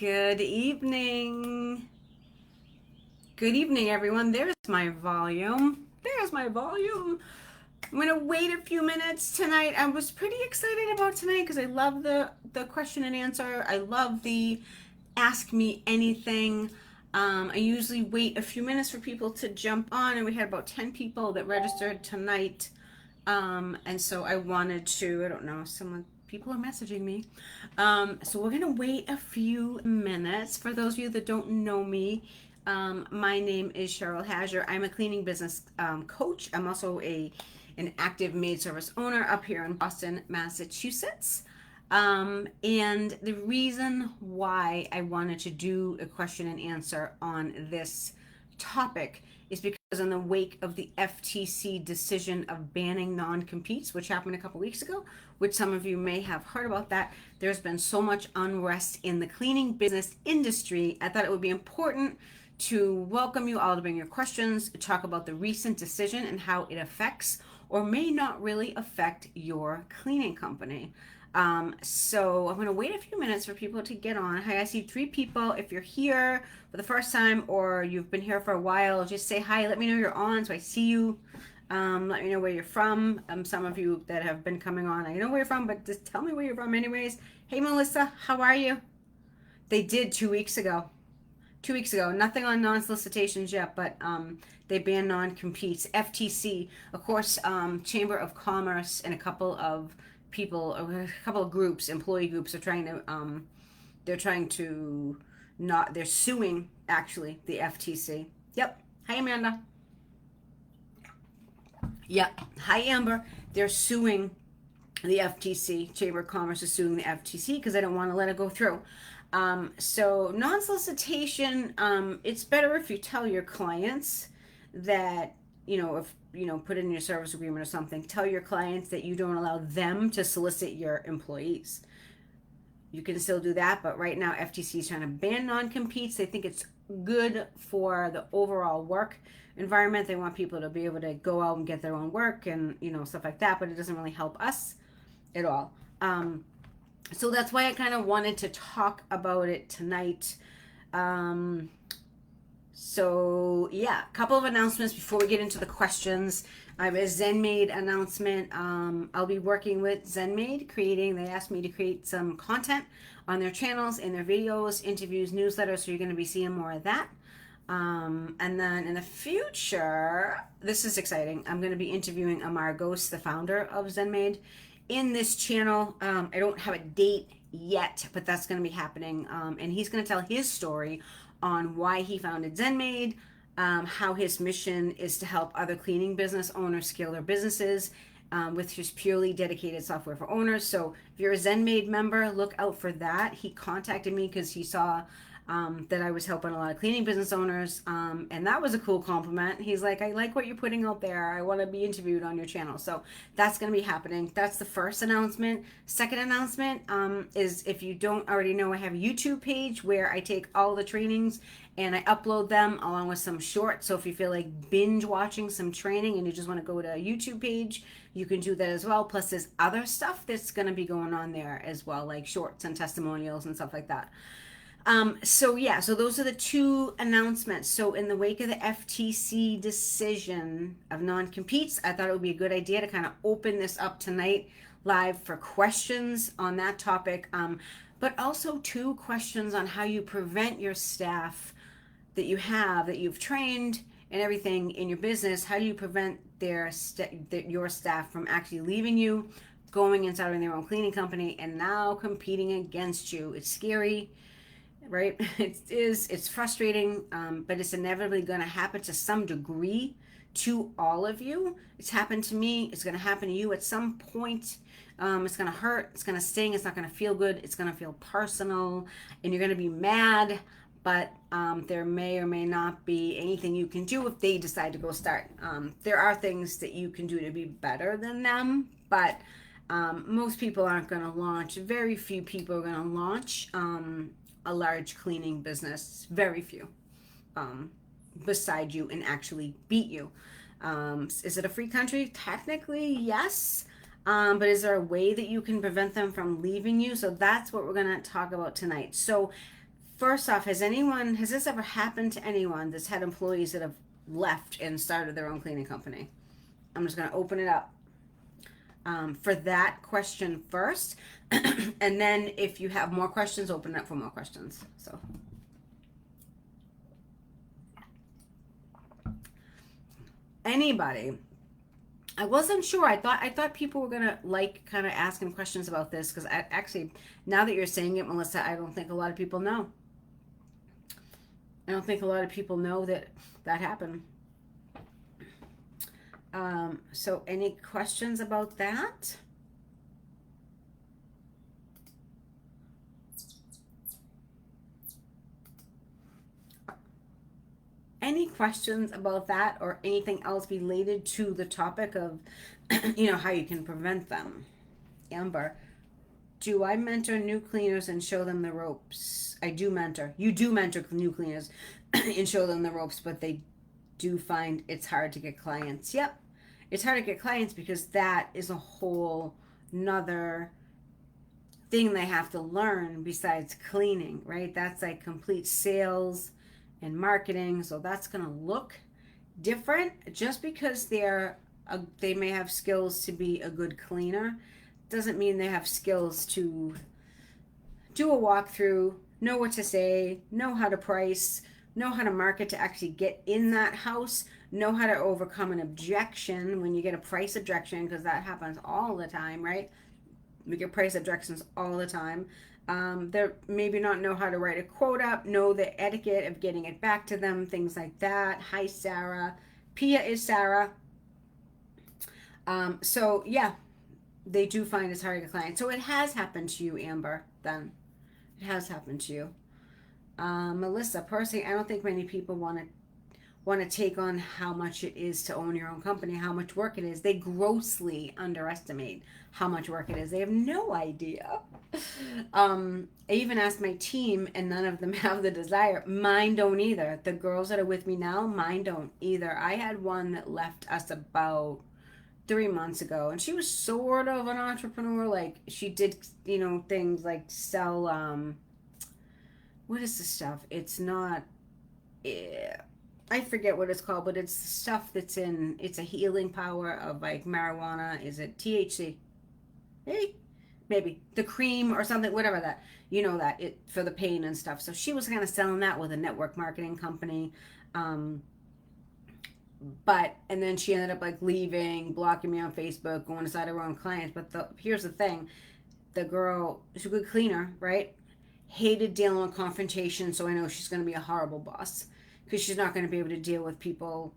Good evening. Good evening, everyone. There's my volume. There's my volume. I'm gonna wait a few minutes tonight. I was pretty excited about tonight because I love the question and answer. I love the ask me anything. I usually wait a few minutes for people to jump on, and we had about 10 people that registered tonight. And so I wanted to, I don't know, people are messaging me. So we're going to wait a few minutes. For those of you that don't know me, my name is Cheryl Hazer. I'm a cleaning business coach. I'm also an active maid service owner up here in Boston, Massachusetts. And the reason why I wanted to do a question and answer on this topic is because in the wake of the FTC decision of banning non-competes, which happened a couple weeks ago, which some of you may have heard about that, there's been so much unrest in the cleaning business industry. I thought it would be important to welcome you all to bring your questions, talk about the recent decision and how it affects or may not really affect your cleaning company. So I'm going to wait a few minutes for people to get on. Hi, I see 3 people. If you're here for the first time or you've been here for a while, just say hi. Let me know you're on so I see you. Let me know where you're from. Some of you that have been coming on, I know where you're from, but just tell me where you're from anyways. Hey, Melissa, how are you? They did 2 weeks ago. 2 weeks ago. Nothing on non-solicitations yet, but they banned non-competes. FTC, of course, Chamber of Commerce and a couple of people, a couple of groups, employee groups, are trying to, they're suing actually the FTC. Yep. Hi, Amanda. Yep. Hi, Amber. They're suing the FTC. Chamber of Commerce is suing the FTC because they don't want to let it go through. So non-solicitation, it's better if you tell your clients that, if, put in your service agreement or something, tell your clients that you don't allow them to solicit your employees. You can still do that, but right now FTC is trying to ban non-competes. They think it's good for the overall work environment. They want people to be able to go out and get their own work and, stuff like that, but it doesn't really help us at all. So that's why I kind of wanted to talk about it tonight. So yeah, a couple of announcements before we get into the questions. I have a ZenMaid announcement. I'll be working with ZenMaid they asked me to create some content on their channels, in their videos, interviews, newsletters, so you're going to be seeing more of that. And then in the future, this is exciting, I'm going to be interviewing Amar Ghost, the founder of ZenMaid, in this channel. I don't have a date yet, but that's going to be happening. And he's going to tell his story on why he founded ZenMaid, how his mission is to help other cleaning business owners scale their businesses with his purely dedicated software for owners. So if you're a ZenMaid member, look out for that. He contacted me because he saw that I was helping a lot of cleaning business owners, and that was a cool compliment. He's like, I like what you're putting out there. I want to be interviewed on your channel. So that's going to be happening. That's the first announcement. Second announcement is, if you don't already know, I have a YouTube page where I take all the trainings and I upload them along with some shorts. So if you feel like binge watching some training and you just want to go to a YouTube page, you can do that as well. Plus there's other stuff that's going to be going on there as well, like shorts and testimonials and stuff like that. So those are the 2 announcements. So in the wake of the FTC decision of non-competes, I thought it would be a good idea to kind of open this up tonight live for questions on that topic. But also 2 questions on how you prevent your staff that you've trained and everything in your business. How do you prevent your staff from actually leaving you, going and starting their own cleaning company, and now competing against you? It's scary, right? It's frustrating, but it's inevitably going to happen to some degree to all of you. It's happened to me. It's going to happen to you at some point. It's going to hurt. It's going to sting. It's not going to feel good. It's going to feel personal, and you're going to be mad, but there may or may not be anything you can do if they decide to go start. There are things that you can do to be better than them, but most people aren't going to launch. Very few people are going to launch a large cleaning business. Very few beside you and actually beat you. Is it a free country? Technically, yes. But is there a way that you can prevent them from leaving you? So that's what we're going to talk about tonight. So first off, has this ever happened to anyone that's had employees that have left and started their own cleaning company? I'm just going to open it up for that question first. And then if you have more questions, open it up for more questions. So anybody, I wasn't sure. I thought people were gonna like kind of asking questions about this, because I actually, now that you're saying it, Melissa, I don't think a lot of people know. I don't think a lot of people know that that happened. So any questions about that? Any questions about that or anything else related to the topic of, how you can prevent them? Amber, do I mentor new cleaners and show them the ropes? I do mentor. You do mentor new cleaners and show them the ropes, but they do find it's hard to get clients. Yep. It's hard to get clients because that is a whole nother thing they have to learn besides cleaning, right? That's like complete sales and marketing. So that's going to look different. Just because they may have skills to be a good cleaner doesn't mean they have skills to do a walkthrough, know what to say, know how to price, know how to market to actually get in that house, know how to overcome an objection when you get a price objection, because that happens all the time, right? We get price objections all the time. They're maybe not know how to write a quote up, know the etiquette of getting it back to them, things like that. Hi, Sarah. Pia is Sarah. So yeah, they do find it's hard to get clients. So it has happened to you, Amber, then. It has happened to you. Melissa, personally, I don't think many people want to take on how much it is to own your own company, how much work it is. They grossly underestimate how much work it is. They have no idea. I even asked my team, and none of them have the desire. Mine don't either. The girls that are with me now, mine don't either. I had one that left us about 3 months ago, and she was sort of an entrepreneur. Like, she did, things like sell, what is the stuff? It's not, I forget what it's called, but it's stuff it's a healing power of like marijuana. Is it THC? Hey, maybe the cream or something, whatever that, that it for the pain and stuff. So she was kind of selling that with a network marketing company. And then she ended up like leaving, blocking me on Facebook, going inside her own clients. But here's the thing, the girl, she's a good cleaner, right? Hated dealing with confrontation, so I know she's going to be a horrible boss, because she's not going to be able to deal with people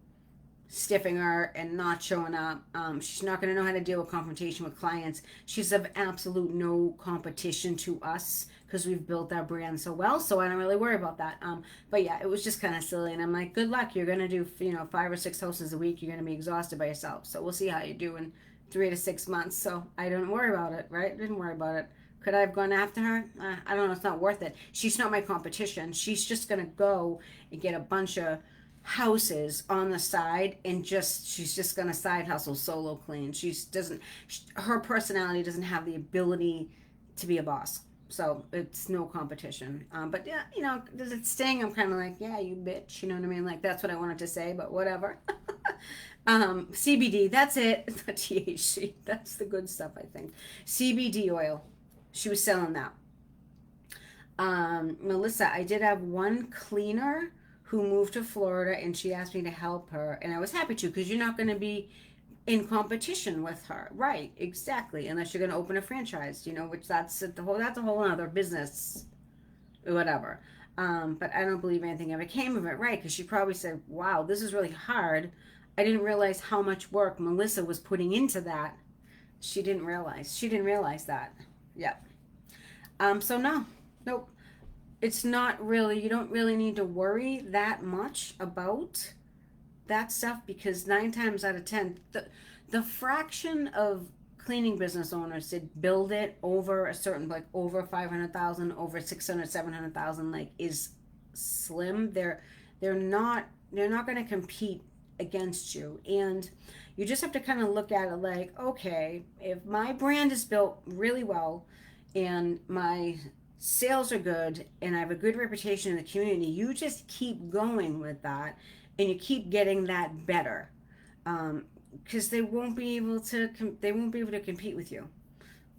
stiffing her and not showing up. She's not going to know how to deal with confrontation with clients. She's of absolute no competition to us, because we've built our brand so well, so I don't really worry about that. But yeah, it was just kind of silly, and I'm like, good luck. You're going to do 5 or 6 houses a week. You're going to be exhausted by yourself, so we'll see how you do in 3 to 6 months. So I didn't worry about it, right? Didn't worry about it. Could I have gone after her? I don't know. It's not worth it. She's not my competition. She's just going to go and get a bunch of houses on the side, and she's just going to side hustle, solo clean. Her personality doesn't have the ability to be a boss. So it's no competition. But yeah, does it sting? I'm kind of like, yeah, you bitch. You know what I mean? Like, that's what I wanted to say, but whatever. CBD, that's it. The THC, that's the good stuff, I think. CBD oil. She was selling that. Melissa, I did have one cleaner who moved to Florida, and she asked me to help her, and I was happy to, because you're not going to be in competition with her, right? Exactly, unless you're going to open a franchise, which that's a whole other business, whatever. But I don't believe anything ever came of it, right? Because she probably said, "Wow, this is really hard. I didn't realize how much work Melissa was putting into that." She didn't realize that. Yep. So no, nope. It's not really, you don't really need to worry that much about that stuff, because 9 times out of 10, the fraction of cleaning business owners that build it over a certain, like over 500,000, over 600, 700,000, like, is slim. They're not going to compete against you. And you just have to kind of look at it like, okay, if my brand is built really well and my sales are good, and I have a good reputation in the community, you just keep going with that, and you keep getting that better, because they won't be able to compete with you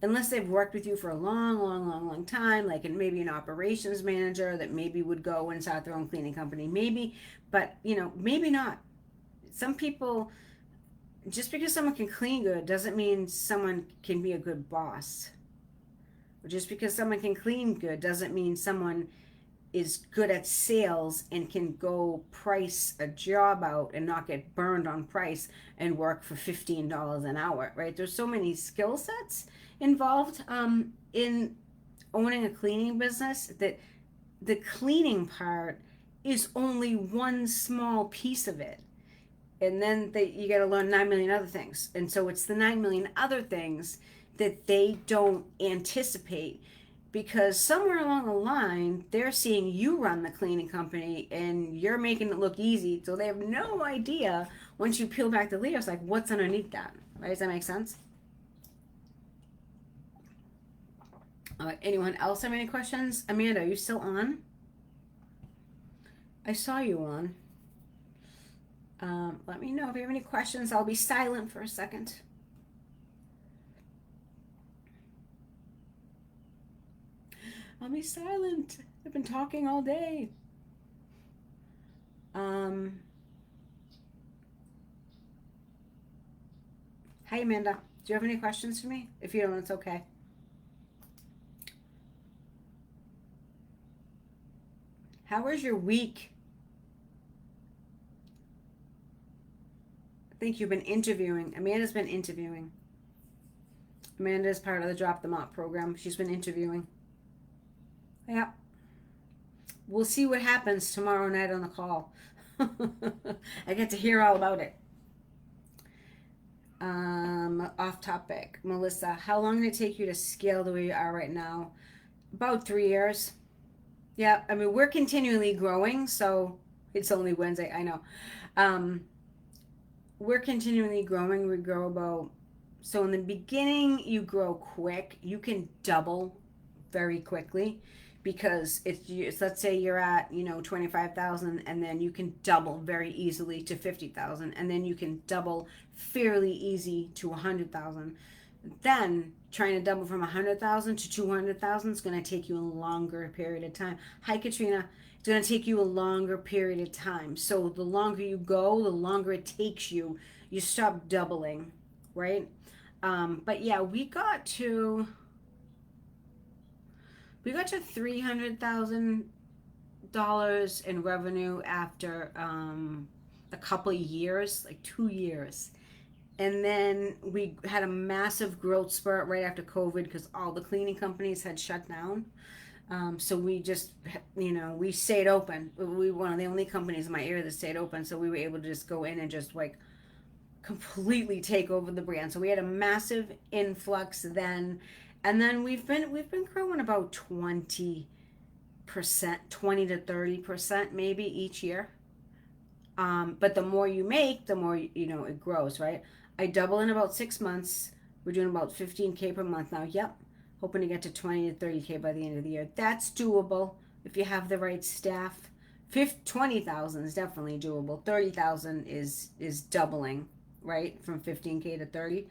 unless they've worked with you for a long, long, long, long time, like in maybe an operations manager that maybe would go and start their own cleaning company, maybe, but maybe not. Some people, just because someone can clean good doesn't mean someone can be a good boss. Or just because someone can clean good doesn't mean someone is good at sales and can go price a job out and not get burned on price and work for $15 an hour, right? There's so many skill sets involved in owning a cleaning business that the cleaning part is only one small piece of it. And then you got to learn 9 million other things. And so it's the 9 million other things that they don't anticipate, because somewhere along the line they're seeing you run the cleaning company and you're making it look easy, so they have no idea once you peel back the layers like what's underneath that, right? Does that make sense? Anyone else have any questions? Amanda, are you still on? I saw you on. Let me know if you have any questions. I'll be silent for a second. I'll be silent. I've been talking all day. Hi, Amanda. Do you have any questions for me? If you don't, it's okay. How was your week? I think you've been interviewing. Amanda's been interviewing. Amanda is part of the Drop Them Off program. She's been interviewing. Yeah. We'll see what happens tomorrow night on the call. I get to hear all about it. Off topic. Melissa, how long did it take you to scale the way you are right now? About 3 years. Yeah, I mean, we're continually growing, so it's only Wednesday, I know. We're continually growing. We grow about, so in the beginning, you grow quick. You can double very quickly, because it's let's say you're at 25,000, and then you can double very easily to 50,000, and then you can double fairly easy to 100,000. Then trying to double from 100,000 to 200,000 is going to take you a longer period of time. Hi, Katrina. It's going to take you a longer period of time. So the longer you go, the longer it takes you. You stop doubling, right? But yeah, we got to $300,000 in revenue after a couple of years, like 2 years. And then we had a massive growth spurt right after COVID, because all the cleaning companies had shut down. So we just, we stayed open. We were one of the only companies in my area that stayed open. So we were able to just go in and just like completely take over the brand. So we had a massive influx then. And then we've been growing about 20%, 20 to 30% maybe each year. But the more you make, the more it grows, right? I double in about 6 months. We're doing about 15K per month now. Yep. Hoping to get to 20 to 30K by the end of the year. That's doable if you have the right staff. 20,000 is definitely doable. 30,000 is doubling, right? From 15K to 30.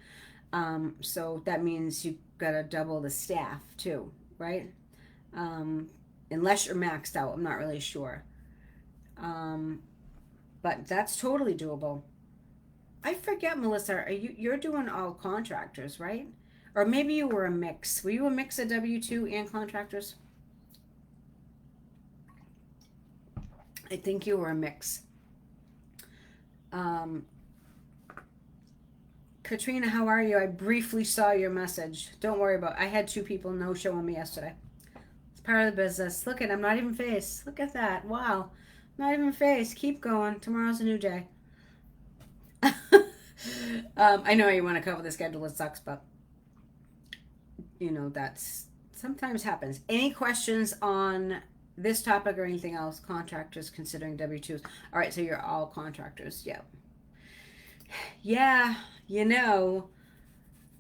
So that means you gotta double the staff too, right? Unless you're maxed out, I'm not really sure. But that's totally doable. I forget, Melissa, you're doing all contractors, right? Or maybe you were a mix. Were you a mix of W-2 and contractors? I think you were a mix. Katrina, how are you? I briefly saw your message. Don't worry about it. I had 2 people no-show on me yesterday. It's part of the business. Look at, I'm not even phased. Look at that. Wow. Not even phased. Keep going. Tomorrow's a new day. I know you want to cover the schedule. It sucks, but that's sometimes happens. Any questions on this topic or anything else? Contractors considering W-2s. All right, so you're all contractors. Yeah. Yeah,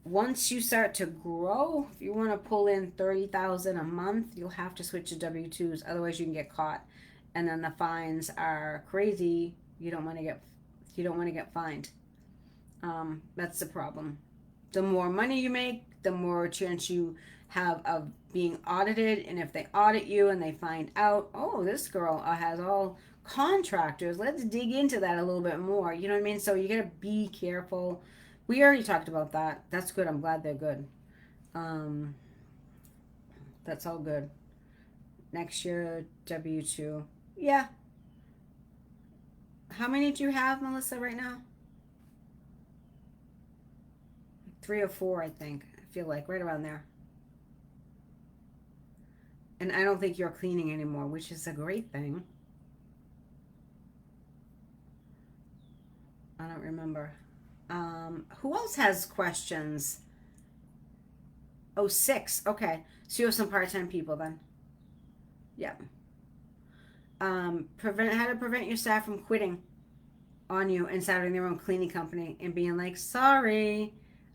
Once you start to grow, if you want to pull in 30,000 a month, you'll have to switch to W-2s. Otherwise, you can get caught, and then the fines are crazy. You don't want to get fined. That's the problem. The more money you make, the more chance you have of being audited. And if they audit you and they find out, oh, this girl has all contractors, let's dig into that a little bit more. You know what I mean? So you got to be careful. We already talked about that. That's good. I'm glad they're good. Um, that's all good. Next year, W-2. Yeah. How many do you have, Melissa, right now? 3 or 4, I think. I feel like right around there. And I don't think you're cleaning anymore, which is a great thing. I don't remember. Who else has questions? Oh, 6. Okay. So you have some part-time people then. Yeah. Prevent how to prevent your staff from quitting on you and starting their own cleaning company and being like, sorry,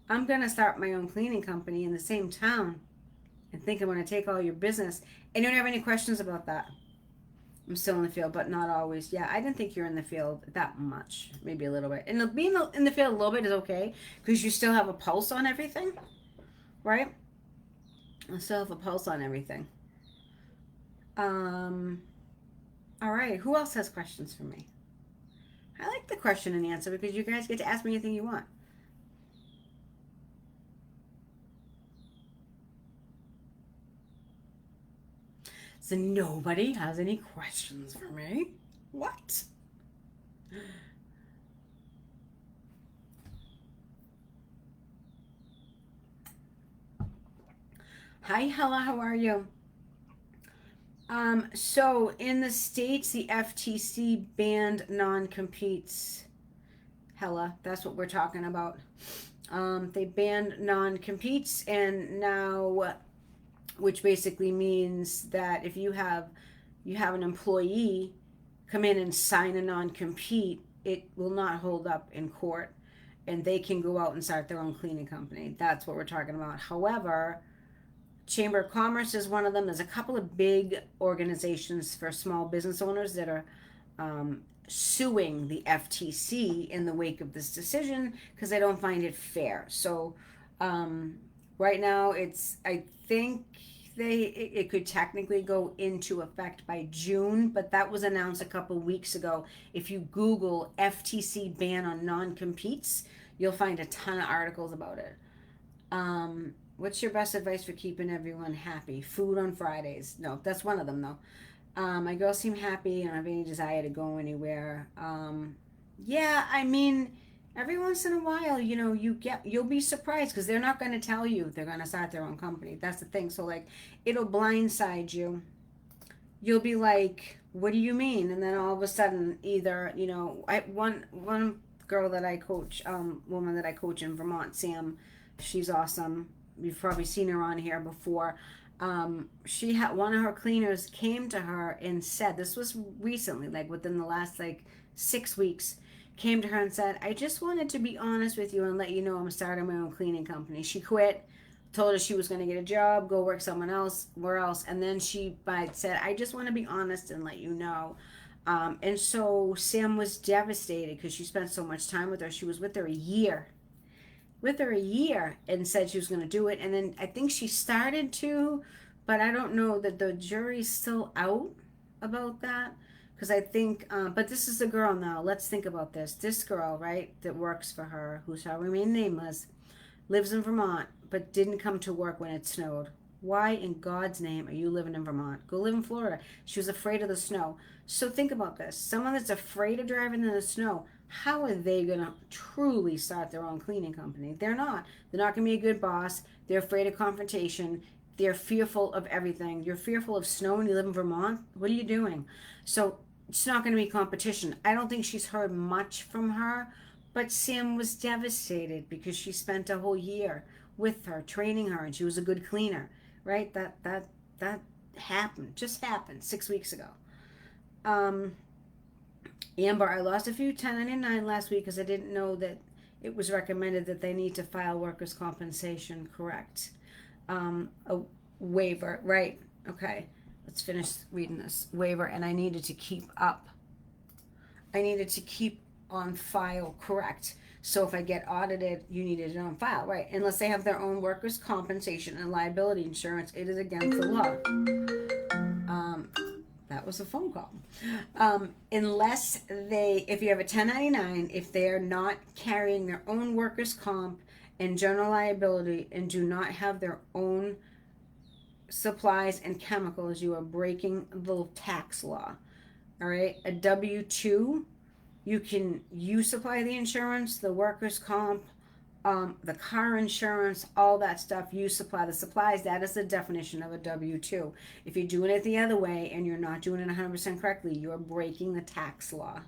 I'm gonna start my own cleaning company in the same town and think I'm gonna take all your business. And you don't have any questions about that. I'm still in the field, but not always. Yeah, I didn't think you're in the field that much. Maybe a little bit. And being in the field a little bit is okay because you still have a pulse on everything, right? I still have a pulse on everything. Um, all right. Who else has questions for me? I like the question and answer because you guys get to ask me anything you want. So nobody has any questions for me? What? Hi, Hella. How are you? So in the States, the FTC banned non-competes. Hella, that's what we're talking about. They banned non-competes, and now, which basically means that if you have an employee come in and sign a non-compete, it will not hold up in court, and they can go out and start their own cleaning company. That's what we're talking about. However, Chamber of Commerce is one of them. There's a couple of big organizations for small business owners that are suing the FTC in the wake of this decision because they don't find it fair. So right now, I think it could technically go into effect by June, but that was announced a couple of weeks ago. If you Google FTC ban on non-competes, you'll find a ton of articles about it. What's your best advice for keeping everyone happy? Food on Fridays. No, that's one of them though. My girls seem happy and don't have any desire to go anywhere. Yeah, I mean, every once in a while, you'll be surprised because they're not going to tell you they're going to start their own company. That's the thing. So like, it'll blindside you. You'll be like, "What do you mean?" And then all of a sudden, either one girl that I coach, woman that I coach in Vermont, Sam, she's awesome. You've probably seen her on here before. She had one of her cleaners came to her and said, this was recently, like within the last like 6 weeks, came to her and said, I just wanted to be honest with you and let you know I'm starting my own cleaning company. She quit, told her she was going to get a job, go work someone else, where else, and then she said, I just want to be honest and let you know. And so Sam was devastated because she spent so much time with her. She was with her a year and said she was going to do it. And then I think she started to, but I don't know that the jury's still out about that. Because I think, but this is the girl now. Let's think about this. This girl, right, that works for her, who shall remain nameless, lives in Vermont, but didn't come to work when it snowed. Why in God's name are you living in Vermont? Go live in Florida. She was afraid of the snow. So think about this. Someone that's afraid of driving in the snow, how are they going to truly start their own cleaning company? They're not. They're not going to be a good boss. They're afraid of confrontation. They're fearful of everything. You're fearful of snow and you live in Vermont? What are you doing? So it's not going to be competition. I don't think she's heard much from her, but Sam was devastated because she spent a whole year with her, training her, and she was a good cleaner, right? That happened, just happened 6 weeks ago. Um, Amber, I lost a few 1099 last week because I didn't know that it was recommended that they need to file workers' compensation, correct? A waiver, right? Okay, let's finish reading this waiver, and I needed to keep on file, correct? So if I get audited, you needed it on file, right? Unless they have their own workers' compensation and liability insurance, it is against the law. That was a phone call. Unless if you have a 1099, if they're not carrying their own workers' comp and general liability and do not have their own supplies and chemicals, you are breaking the tax law. All right, a W-2, you supply the insurance, the workers' comp, the car insurance, all that stuff, you supply the supplies. That is the definition of a W-2. If you're doing it the other way and you're not doing it 100% correctly, you're breaking the tax law.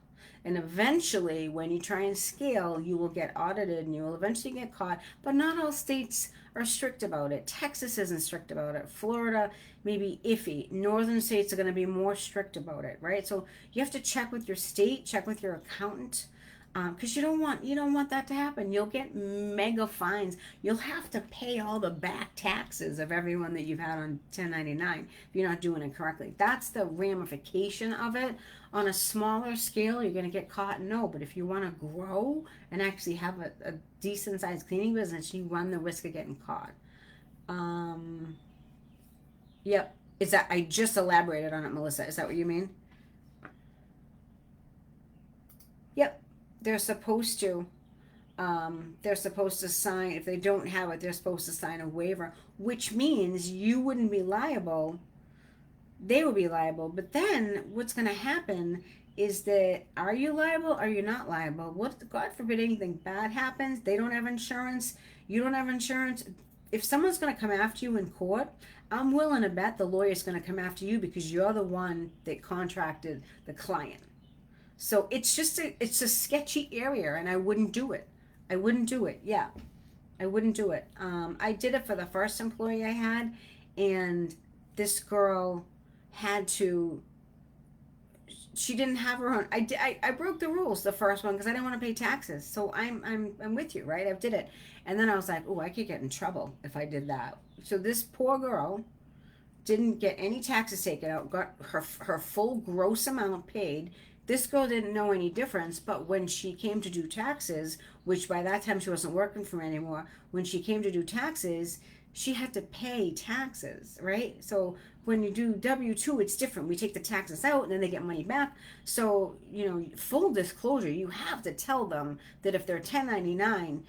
And eventually, when you try and scale, you will get audited and you will eventually get caught. But not all states are strict about it. Texas isn't strict about it. Florida may be iffy. Northern states are going to be more strict about it, right? So you have to check with your state, check with your accountant, because you don't want that to happen. You'll get mega fines. You'll have to pay all the back taxes of everyone that you've had on 1099 if you're not doing it correctly. That's the ramification of it. On a smaller scale, you're going to get caught. No, but if you want to grow and actually have a decent sized cleaning business, you run the risk of getting caught. Yep. Is that, I just elaborated on it, Melissa? Is that what you mean? Yep. They're supposed to. They're supposed to sign. If they don't have it, they're supposed to sign a waiver, which means you wouldn't be liable. They will be liable. But then what's going to happen is that, are you liable? Are you not liable? What, God forbid anything bad happens, they don't have insurance, you don't have insurance. If someone's going to come after you in court, I'm willing to bet the lawyer's going to come after you because you're the one that contracted the client. So it's a sketchy area, and I wouldn't do it. Yeah, I wouldn't do it. I did it for the first employee I had, and this girl had to. She didn't have her own. I broke the rules the first one because I didn't want to pay taxes. So I'm with you, right? I did it, and then I was like, oh, I could get in trouble if I did that. So this poor girl didn't get any taxes taken out. Got her full gross amount paid. This girl didn't know any difference, but when she came to do taxes, which by that time she wasn't working for me anymore, when she came to do taxes, she had to pay taxes, right? So when you do W-2, it's different. We take the taxes out and then they get money back. So, full disclosure, you have to tell them that if they're 1099,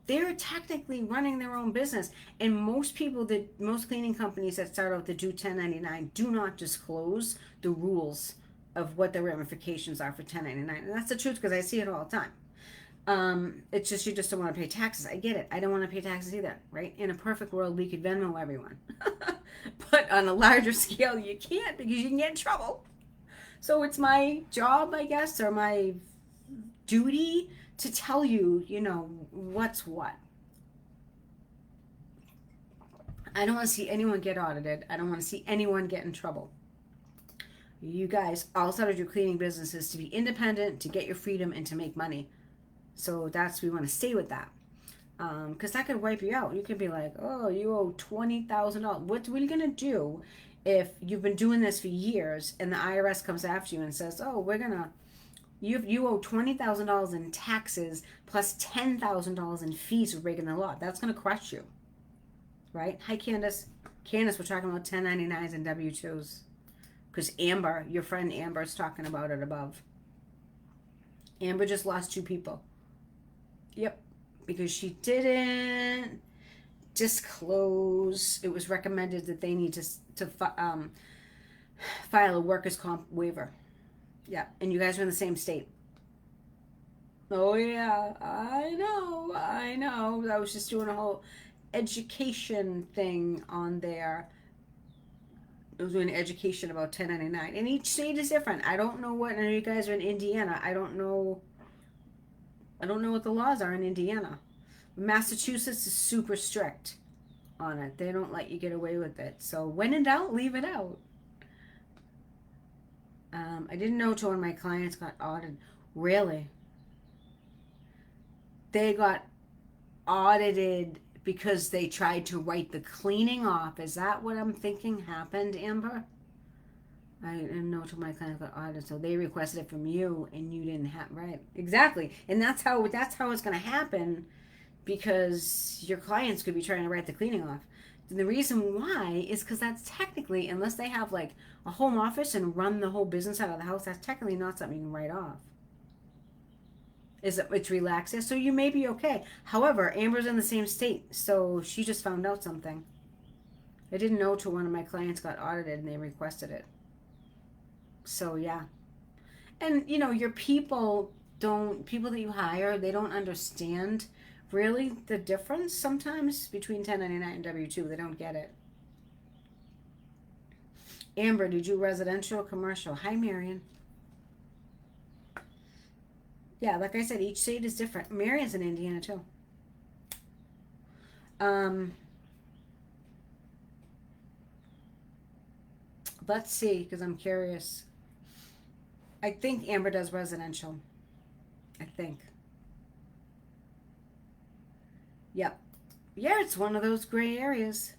they're technically running their own business. And most cleaning companies that start out to do 1099 do not disclose the rules of what the ramifications are for 1099. And that's the truth because I see it all the time. It's just you just don't want to pay taxes. I get it. I don't want to pay taxes either, right? In a perfect world, we could Venmo everyone. But on a larger scale, you can't because you can get in trouble. So it's my job, I guess, or my duty to tell you, what's what. I don't want to see anyone get audited. I don't want to see anyone get in trouble. You guys all started your cleaning businesses to be independent, to get your freedom, and to make money. So we want to stay with that. Because that could wipe you out. You could be like, oh, you owe $20,000. What are you going to do if you've been doing this for years and the IRS comes after you and says, oh, you owe $20,000 in taxes plus $10,000 in fees for breaking the law. That's going to crush you. Right? Hi, Candace. Candace, we're talking about 1099s and W-2s. Because Amber, your friend Amber, is talking about it above. Amber just lost 2 people. Yep. Because she didn't disclose. It was recommended that they need to file a workers' comp waiver. Yeah. And you guys are in the same state. Oh, yeah. I know. I was just doing a whole education thing on there. I was doing education about 1099, and each state is different. I don't know what. I know you guys are in Indiana. I don't know what the laws are in Indiana. Massachusetts is super strict on it. They don't let you get away with it. So when in doubt, leave it out. I didn't know till when my clients got audited. Really? they got audited because they tried to write the cleaning off. Is that what I'm thinking happened, Amber? I didn't know till my client got audited, so they requested it from you, and you didn't have right. Exactly, and that's how it's going to happen because your clients could be trying to write the cleaning off. And the reason why is because that's technically, unless they have like a home office and run the whole business out of the house, that's technically not something you can write off. Is it? It's relaxing, so you may be okay. However, Amber's in the same state, so she just found out something. I didn't know till one of my clients got audited and they requested it. So yeah, and your people that you hire, they don't understand really the difference sometimes between 1099 and W2. They don't get it. Amber, did you residential or commercial? Hi, Marion. Yeah, like I said, each state is different. Marion's in Indiana too. Um, let's see, because I'm curious. I think Amber does residential. I think. Yep. Yeah, it's one of those gray areas.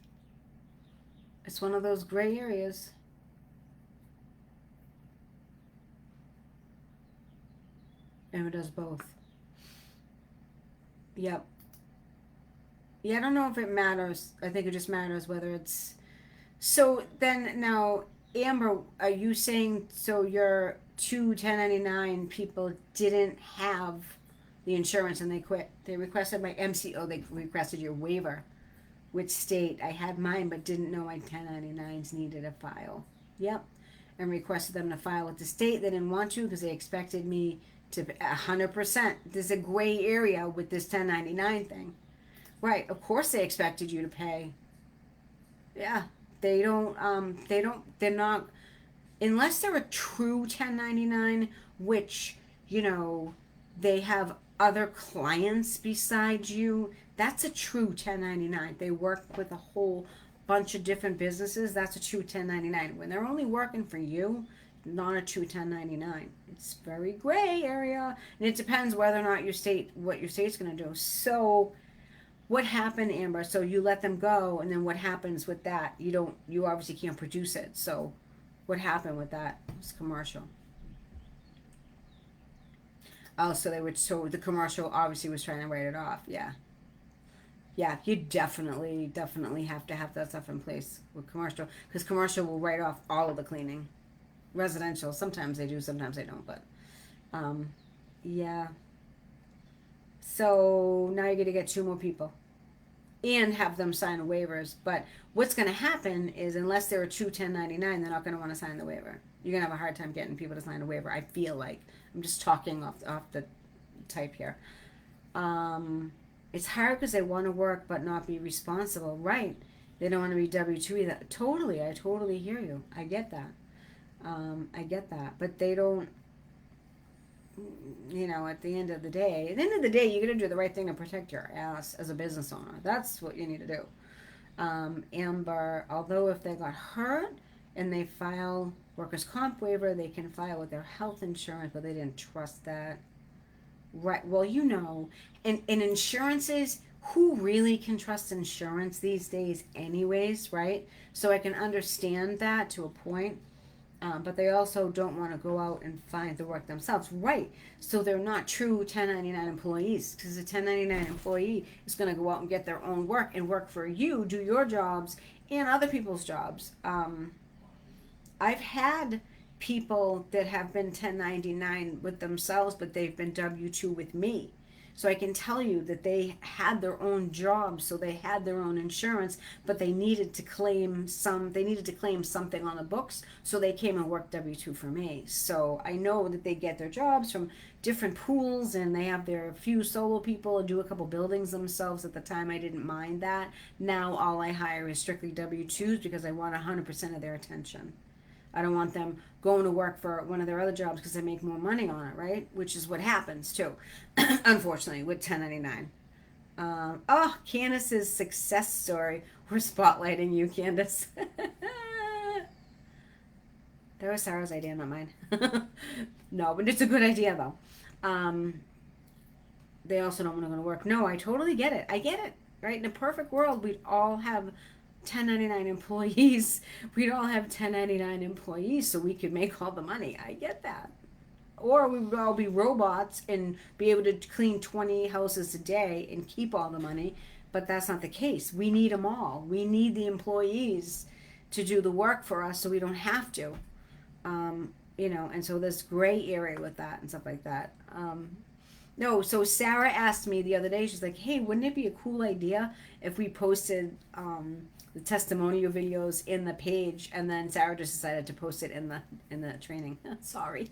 It's one of those gray areas. Amber does both. Yep. Yeah, I don't know if it matters. I think it just matters whether it's. So then now, Amber, are you saying so your two 1099 people didn't have the insurance and they quit? They requested my MCO, they requested your waiver. Which state? I had mine but didn't know my 1099s needed a file. Yep. And requested them to file with the state. They didn't want to because they expected me to 100%. There's a gray area with this 1099 thing. Right, of course they expected you to pay. Yeah, they're not, unless they're a true 1099, which, you know, they have other clients besides you. That's a true 1099. They work with a whole bunch of different businesses. That's a true 1099. When they're only working for you, not a true 1099. It's very gray area, and it depends whether or not what your state's going to do. So, what happened, Amber? So you let them go, and then what happens with that? You obviously can't produce it. So what happened with that? It's commercial. Oh, so the commercial obviously was trying to write it off. Yeah. Yeah, you definitely have to have that stuff in place with commercial because commercial will write off all of the cleaning. Residential, sometimes they do, sometimes they don't, but um, yeah. So now you're gonna get two more people and have them sign waivers. But what's going to happen is, unless they're a true 1099, they're not going to want to sign the waiver. You're going to have a hard time getting people to sign a waiver. I feel like I'm just talking off the type here. It's hard because they want to work but not be responsible. Right? They don't want to be W-2 either. Totally, I totally hear you. I get that. I get that, but they don't. At the end of the day, you're gonna do the right thing to protect your ass as a business owner. That's what you need to do. Amber, although if they got hurt and they file workers' comp waiver, they can file with their health insurance, but they didn't trust that. Right. Well, and insurances, who really can trust insurance these days, anyways, right? So I can understand that to a point. But they also don't want to go out and find the work themselves. Right. So they're not true 1099 employees because a 1099 employee is going to go out and get their own work and work for you, do your jobs and other people's jobs. I've had people that have been 1099 with themselves, but they've been W-2 with me. So I can tell you that they had their own jobs, so they had their own insurance, but they needed to claim something on the books, so they came and worked W-2 for me. So I know that they get their jobs from different pools, and they have their few solo people and do a couple buildings themselves. At the time, I didn't mind that. Now all I hire is strictly W-2s because I want 100% of their attention. I don't want them going to work for one of their other jobs because they make more money on it, right? Which is what happens too, unfortunately, with 1099. Candace's success story. We're spotlighting you, Candace. That was Sarah's idea, not mine. No, but it's a good idea though. Um, they also don't want to go to work. No, I totally get it. I get it. Right? In a perfect world, we'd all have 1099 employees. We'd all have 1099 employees so we could make all the money. I get that. Or we would all be robots and be able to clean 20 houses a day and keep all the money. But that's not the case. We need them all. We need the employees to do the work for us so we don't have to. And so there's gray area with that and stuff like that. No, so Sarah asked me the other day, she's like, hey, wouldn't it be a cool idea if we posted the testimonial videos in the page, and then Sarah just decided to post it in the training. Sorry,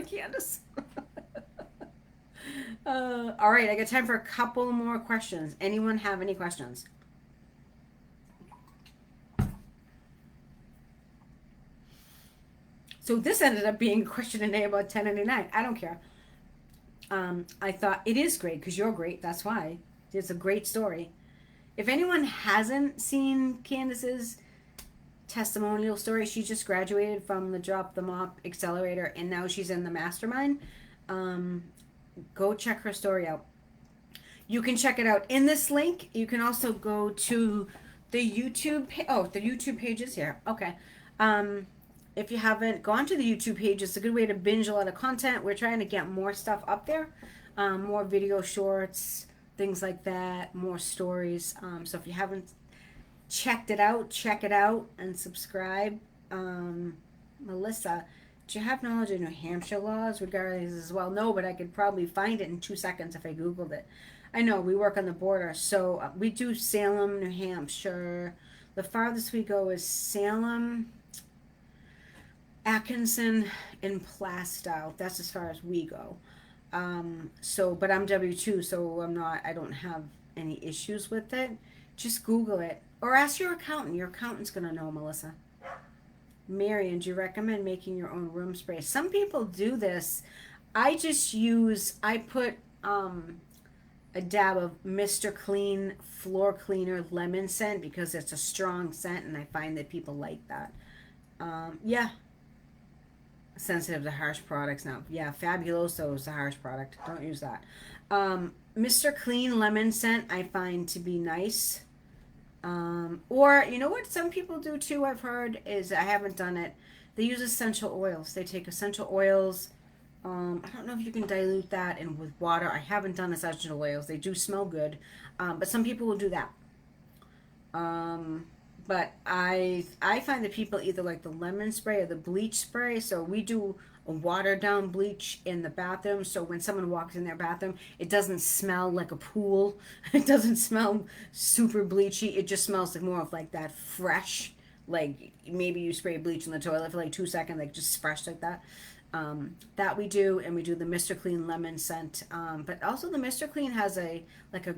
Candace. All right, I got time for a couple more questions. Anyone have any questions? So this ended up being a question today about 1099. I don't care. I thought it is great because you're great. That's why. It's a great story. If anyone hasn't seen Candace's testimonial story, she just graduated from the Drop the Mop Accelerator and now she's in the Mastermind. Go check her story out. You can check it out in this link. You can also go to the YouTube. The YouTube page is here. Okay. If you haven't gone to the YouTube page, it's a good way to binge a lot of content. We're trying to get more stuff up there, more video shorts, things like that, more stories. So if you haven't checked it out, check it out and subscribe. Melissa, do you have knowledge of New Hampshire laws regarding this as well? No, but I could probably find it in 2 seconds if I Googled it. I know, we work on the border. So we do Salem, New Hampshire. The farthest we go is Salem, Atkinson, and Plastow. That's as far as we go. But I'm W-2, so I don't have any issues with it. Just Google it. Or ask your accountant. Your accountant's going to know, Melissa. Marion, do you recommend making your own room spray? Some people do this. I put a dab of Mr. Clean floor cleaner lemon scent because it's a strong scent and I find that people like that. Yeah. Sensitive to harsh products now. Yeah, Fabuloso is a harsh product. Don't use that. Mr. Clean lemon scent I find to be nice. Or you know what some people do too, I've heard, is I haven't done it. They use essential oils. They take essential oils. I don't know if you can dilute that in with water. I haven't done essential oils. They do smell good. But some people will do that. But I find that people either like the lemon spray or the bleach spray. So we do a watered down bleach in the bathroom. So when someone walks in their bathroom, it doesn't smell like a pool. It doesn't smell super bleachy. It just smells like more of like that fresh, like maybe you spray bleach in the toilet for like 2 seconds, like just fresh like that. That we do, and we do the Mr. Clean lemon scent. But also the Mr. Clean has a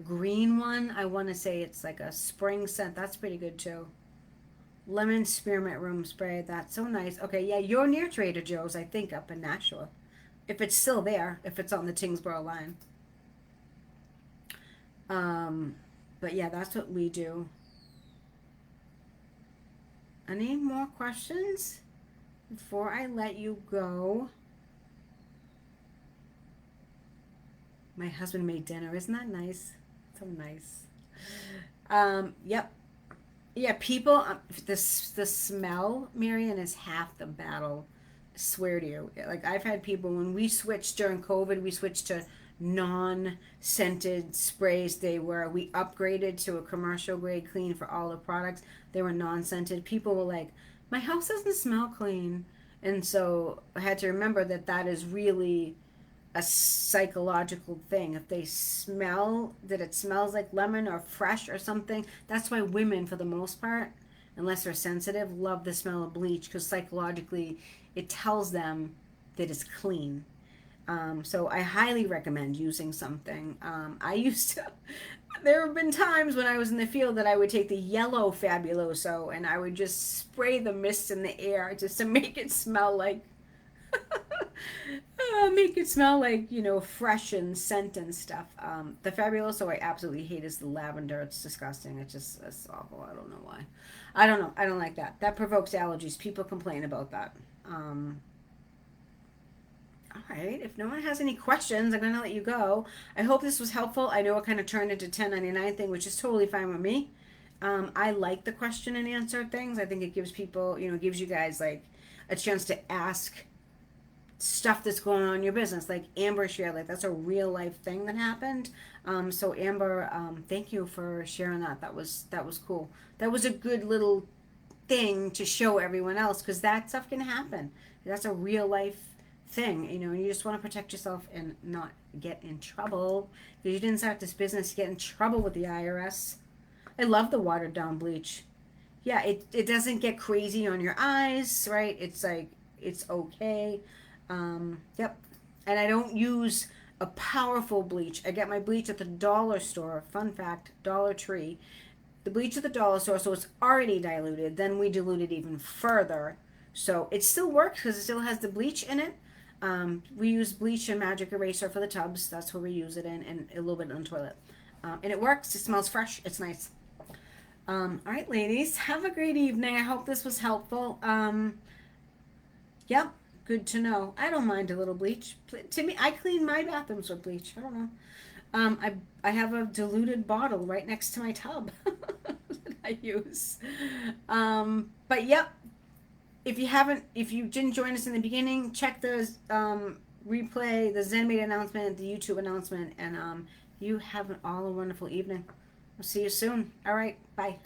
green one. I want to say it's like a spring scent. That's pretty good too. Lemon spearmint room spray. That's so nice. Okay, yeah, you're near Trader Joe's, I think, up in Nashua. If it's still there, if it's on the Tingsboro line. But yeah, that's what we do. Any more questions before I let you go? My husband made dinner. Isn't that nice? So nice. Yep. Yeah, people, the smell, Marion, is half the battle. I swear to you. Like, I've had people, when we switched during COVID, we switched to non-scented sprays. We upgraded to a commercial grade clean for all the products. They were non-scented. People were like, my house doesn't smell clean. And so I had to remember that that is really a psychological thing. If they smell that it smells like lemon or fresh or something, that's why women, for the most part, unless they're sensitive, love the smell of bleach, because psychologically it tells them that it's clean. So I highly recommend using something. I used to, there have been times when I was in the field that I would take the yellow Fabuloso and I would just spray the mist in the air just to make it smell like fresh and scent and stuff. The Fabuloso I absolutely hate is the lavender. It's disgusting. It's awful. I don't know why. I don't know. I don't like that. That provokes allergies. People complain about that. All right. If no one has any questions, I'm gonna let you go. I hope this was helpful. I know it kind of turned into 1099 thing, which is totally fine with me. I like the question and answer things. I think it gives people, gives you guys like a chance to ask stuff that's going on in your business. Like Amber shared, like that's a real life thing that happened. So Amber, thank you for sharing that. That was cool. That was a good little thing to show everyone else because that stuff can happen. That's a real life thing, and you just want to protect yourself and not get in trouble because you didn't start this business to get in trouble with the IRS. I love the watered down bleach. Yeah, it doesn't get crazy on your eyes, right? It's like it's okay. Yep. And I don't use a powerful bleach. I get my bleach at the dollar store. Fun fact, Dollar Tree. The bleach at the dollar store, so it's already diluted. Then we dilute it even further. So it still works because it still has the bleach in it. We use bleach and magic eraser for the tubs. That's where we use it in, and a little bit on the toilet. And it works. It smells fresh. It's nice. All right, ladies, have a great evening. I hope this was helpful. Yep, good to know. I don't mind a little bleach. To me, I clean my bathrooms with bleach. I don't know. I have a diluted bottle right next to my tub that I use. But yep, if you didn't join us in the beginning, check the replay, the ZenMade announcement, the YouTube announcement, and you have all a wonderful evening. I'll see you soon. All right, bye.